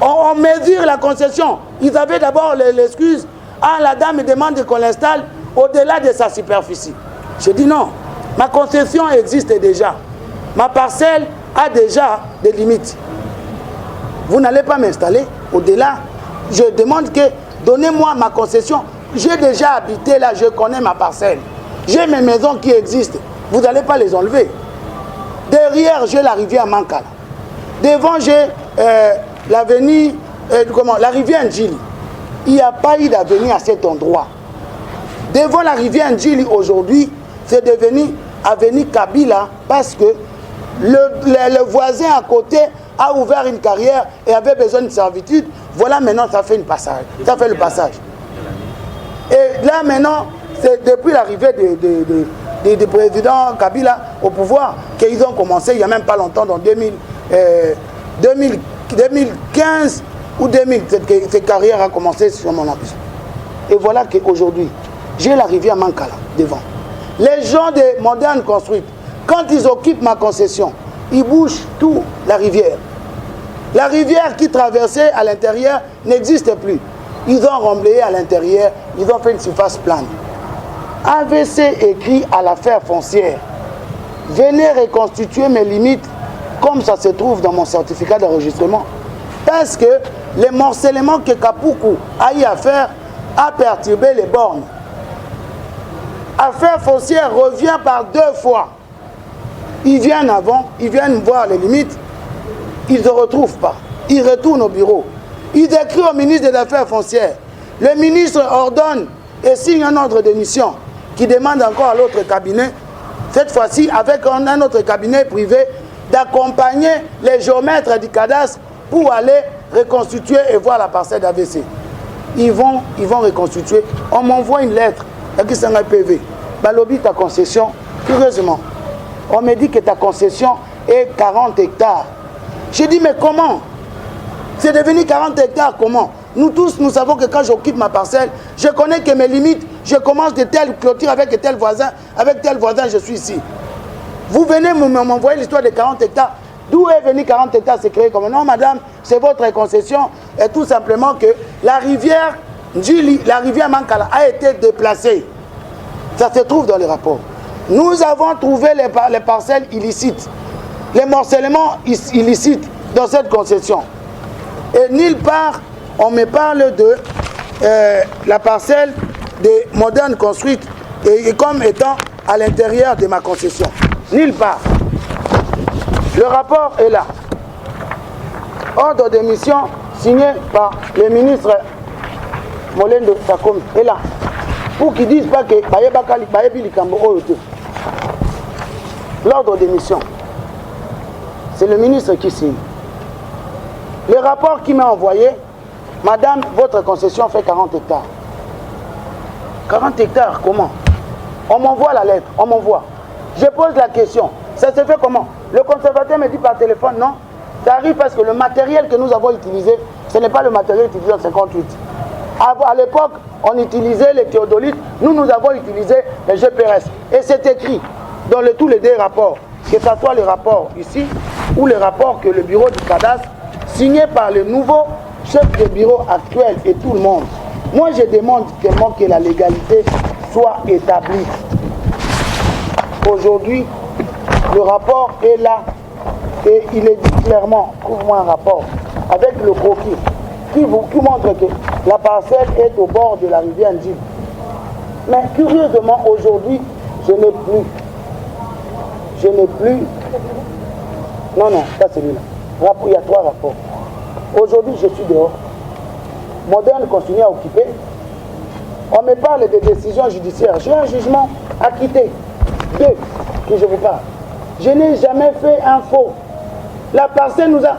On mesure la concession. Ils avaient d'abord l'excuse. Ah, la dame demande qu'on l'installe au-delà de sa superficie. Je dis non. Ma concession existe déjà. Ma parcelle a déjà des limites. Vous n'allez pas m'installer au-delà. Je demande que donnez-moi ma concession. J'ai déjà habité là, je connais ma parcelle. J'ai mes maisons qui existent. Vous n'allez pas les enlever. Derrière, j'ai la rivière Mankala. Devant, j'ai l'avenue, la rivière Ndjili. Il n'y a pas eu d'avenue à cet endroit. Devant la rivière Ndjili aujourd'hui, c'est devenu avenue Kabila parce que le voisin à côté a ouvert une carrière et avait besoin de servitude. Voilà, maintenant, ça fait le passage. Et là, maintenant, c'est depuis l'arrivée du président Kabila au pouvoir qu'ils ont commencé, il n'y a même pas longtemps, dans 2015 ou 2000, cette carrière a commencé sur mon ambition. Et voilà qu'aujourd'hui, j'ai la rivière Mankala devant. Les gens de Moderne Construite, quand ils occupent ma concession, ils bougent tout la rivière. La rivière qui traversait à l'intérieur n'existe plus. Ils ont remblayé à l'intérieur, ils ont fait une surface plane. AVC écrit à l'affaire foncière. Venez reconstituer mes limites comme ça se trouve dans mon certificat d'enregistrement. Parce que le morcellement que Kapuku a eu à faire a perturbé les bornes. Affaire foncière revient par 2 fois. Ils viennent avant, ils viennent voir les limites, ils ne retrouvent pas. Ils retournent au bureau. Ils écrivent au ministre des Affaires foncières. Le ministre ordonne et signe un ordre de mission qui demande encore à l'autre cabinet, cette fois-ci avec un autre cabinet privé, d'accompagner les géomètres du cadastre pour aller reconstituer et voir la parcelle d'AVC. Ils vont reconstituer. On m'envoie une lettre, qui c'est un PV. Balobi, ta concession, curieusement, on me dit que ta concession est 40 hectares. J'ai dit, mais comment? C'est devenu 40 hectares, comment? Nous tous, nous savons que quand j'occupe ma parcelle, je connais que mes limites, je commence de telle clôture avec tel voisin, je suis ici. Vous venez m'envoyer l'histoire de 40 hectares. D'où est venu 40 hectares? C'est créé comme non, madame, c'est votre concession. Et tout simplement que la rivière Ndjili, la rivière Mankala a été déplacée. Ça se trouve dans les rapports. Nous avons trouvé les parcelles illicites, les morcellements illicites dans cette concession. Et nulle part, on me parle de la parcelle des Modernes construites et comme étant à l'intérieur de ma concession. Nulle part. Le rapport est là. Ordre de mission signé par le ministre Molendo Sakomi est là. Pour qu'ils ne disent pas que l'ordre de mission, c'est le ministre qui signe. Le rapport qui m'a envoyé, madame, votre concession fait 40 hectares. 40 hectares, comment? On m'envoie la lettre, on m'envoie. Je pose la question, ça se fait comment? Le conservateur me dit par téléphone, non, Ça arrive parce que le matériel que nous avons utilisé, ce n'est pas le matériel utilisé en 58. À l'époque, on utilisait les théodolites, nous avons utilisé les GPRS. Et c'est écrit dans tous les deux rapports, que ce soit le rapport ici ou le rapport que le bureau du cadastre, signé par le nouveau chef de bureau actuel et tout le monde. Moi, je demande tellement que la légalité soit établie. Aujourd'hui, le rapport est là et il est dit clairement, trouve-moi un rapport avec le croquis qui montre que la parcelle est au bord de la rivière Ndjib. Mais curieusement, aujourd'hui, je n'ai plus. Non, pas celui-là. Il y a 3 rapports. Aujourd'hui, je suis dehors. Moderne continue à occuper. On me parle des décisions judiciaires. J'ai un jugement acquitté. 2, que je vous parle. Je n'ai jamais fait un faux. La parcelle nous a...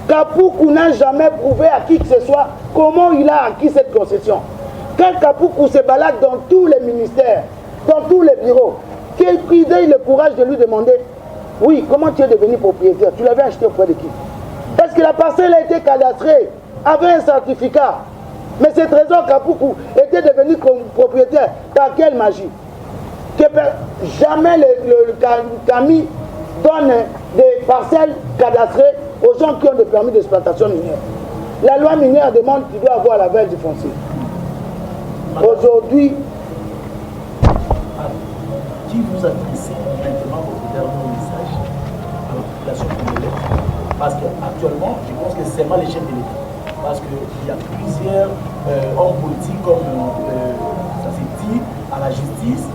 Kapoukou n'a jamais prouvé à qui que ce soit comment il a acquis cette concession. Quand Kapoukou se balade dans tous les ministères, dans tous les bureaux, qu'il ait le courage de lui demander, oui, comment tu es devenu propriétaire? Tu l'avais acheté auprès de qui? Parce que la parcelle a été cadastrée, avait un certificat. Mais ce trésor Kapoukou était devenu propriétaire. Par quelle magie? Que jamais le Camille donne des parcelles cadastrées aux gens qui ont des permis d'exploitation minière. La loi minière demande qu'il doit avoir la veille du foncier. Aujourd'hui, qui vous adressez maintenant votre dernier message à la population congolaise? Parce qu'actuellement, je pense que c'est mal les chefs de l'État. Parce qu'il y a plusieurs hommes politiques, comme ça s'est dit, à la justice,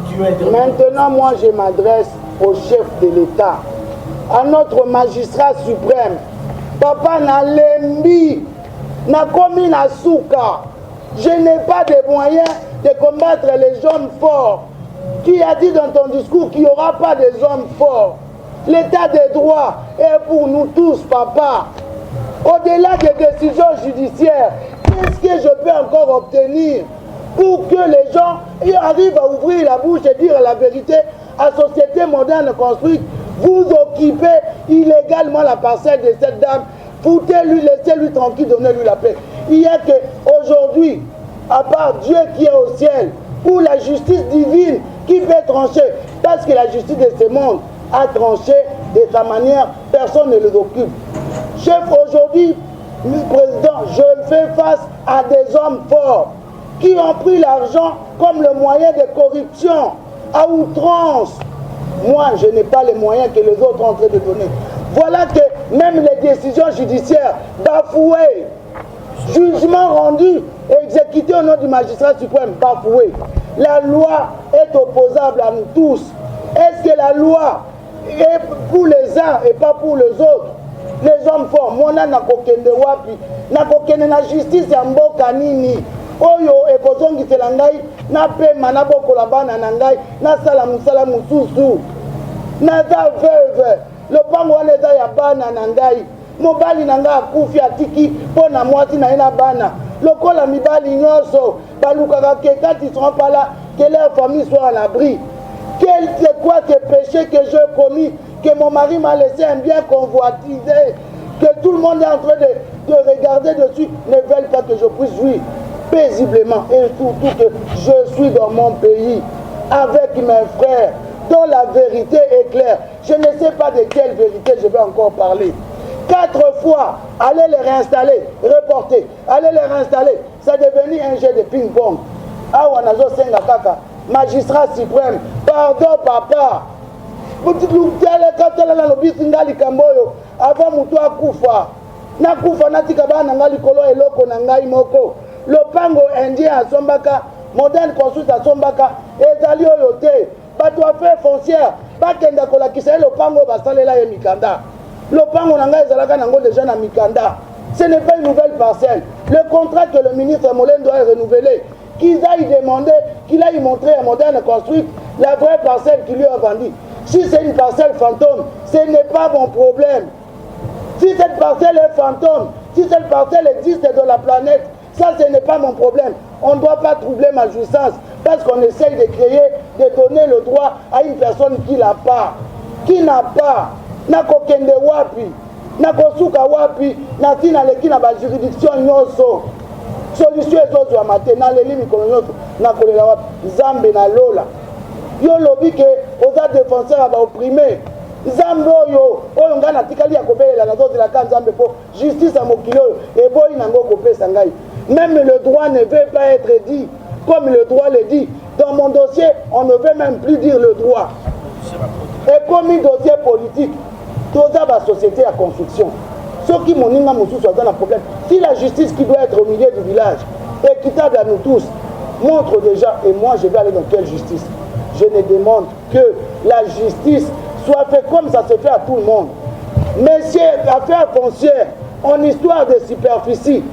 qui ont intervenu. Maintenant, moi, je m'adresse au chef de l'État, à notre magistrat suprême. Papa Nalembi, n'a commis na souka. Je n'ai pas de moyens de combattre les hommes forts. Qui a dit dans ton discours qu'il n'y aura pas des hommes forts? L'état des droits est pour nous tous, papa. Au-delà des décisions judiciaires, qu'est-ce que je peux encore obtenir pour que les gens arrivent à ouvrir la bouche et dire la vérité à Société Moderne Construite? Vous occupez illégalement la parcelle de cette dame. Foutez-lui, laissez-lui tranquille, donnez-lui la paix. Il y a qu'aujourd'hui, à part Dieu qui est au ciel, ou la justice divine qui peut trancher, parce que la justice de ce monde a tranché de sa manière, personne ne les occupe. Chef, aujourd'hui, président, je fais face à des hommes forts qui ont pris l'argent comme le moyen de corruption à outrance. Moi, je n'ai pas les moyens que les autres sont en train de donner. Voilà que même les décisions judiciaires bafouées, jugement rendu et exécuté au nom du magistrat suprême bafoué. La loi est opposable à nous tous. Est-ce que la loi est pour les uns et pas pour les autres? Les hommes forts, moi na kokende wapi, na kokende na justice ya mboka nini? Oyo ekozongitela ngai na pema na bokola bana na ngai na sala musala mususu. Naza veuve, lopango wana eza ya bana na ngai. Mobali na ngai akufi atiki mpo na mwasi na ye na bana. Lokola mibali nyonso balukaka ke quand ils seront pas là, que leur famille soit à l'abri. C'est quoi ce péché que j'ai commis, que mon mari m'a laissé un bien convoitisé, que tout le monde est en train de regarder dessus, ne veulent pas que je puisse jouir paisiblement et surtout que je suis dans mon pays avec mes frères dont la vérité est claire. Je ne sais pas de quelle vérité je vais encore parler. 4 fois, allez les réinstaller, reporter, allez les réinstaller. Ça est devenu un jeu de ping-pong. Awa nazo senga kaka, magistrat suprême, pardon papa. Avant mutu akufa, nakufa natika bana ngali kolo eloko na ngai moko. Lopango indien asombaka, moderne construite asombaka, ezali oyo te. Bato affaire foncière, bakenda kolakisa lopango basalela ye mikanda. Lopango na ngai ezalaka nango déjà na mikanda. Ce n'est pas une nouvelle parcelle. Le contrat que le ministre Molendo a renouvelé, qu'ils aillent demander, qu'il aille montrer à Moderne Construite la vraie parcelle qu'il lui a vendue. Si c'est une parcelle fantôme, ce n'est pas mon problème. Si cette parcelle est fantôme, si cette parcelle existe dans la planète, ça ce n'est pas mon problème. On ne doit pas troubler ma jouissance parce qu'on essaye de créer, de donner le droit à une personne qui n'a pas. Qui n'a pas. Na kokende wapi. na kosuka wapi na tina leki na ba juridiction nyoso solution ezozwa mate na leli mikolo nyoso na kolela wapi Nzambe na lola yo lobi ke oza défenseur ya ba opprimé Nzambe oyo nga na tikali ya kobelela na zozela ka Nzambe po justice ya mokili oyo eboyi nango kopesa ngai. Même le droit ne veut pas être dit comme le droit le dit. Dans mon dossier, on ne veut même plus dire le droit. Et comme un dossier politique, tout ça va société à construction. Ce qui m'ont dit, problème. Si la justice qui doit être au milieu du village, équitable à nous tous, montre déjà, et moi je vais aller dans quelle justice? Je ne demande que la justice soit faite comme ça se fait à tout le monde. Messieurs, affaires foncières, en histoire de superficie,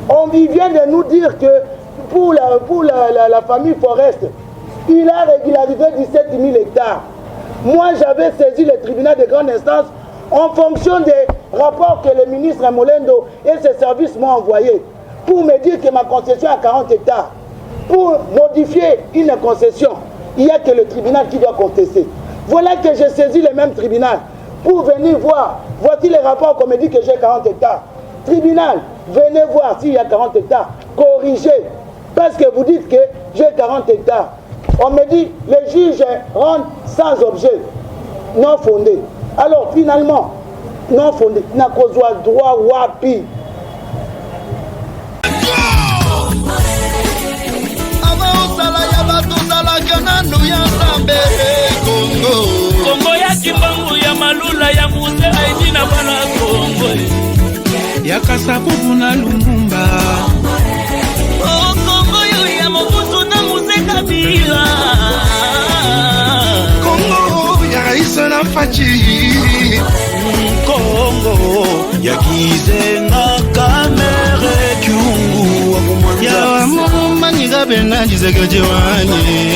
on vient de nous dire que pour la famille Forest, il a régularisé 17 000 hectares. Moi, j'avais saisi le tribunal de grande instance en fonction des rapports que le ministre Molendo et ses services m'ont envoyés pour me dire que ma concession a 40 hectares. Pour modifier une concession, il n'y a que le tribunal qui doit contester. Voilà que j'ai saisi le même tribunal pour venir voir. Voici les rapports qu'on me dit que j'ai 40 hectares. Tribunal, venez voir s'il y a 40 hectares. Corrigez. Parce que vous dites que j'ai 40 hectares. On me dit, les juges rendent sans objet, non fondé. Alors finalement, non fondé, n'a qu'au droit wapi. Kongo ya Kimbangu ya Malula ya Muse Aidina Bala Kongo ya Kasabubu na Lumumba. Oh Kongo yo ya Mobutu na Muse Kabila. Kongo ya Raisa na Fachi. Kongo ya Kizenga Kamere Kyungu wa Kumwanza. Ya Mumba Nyigabe na Jizeke Jiwani.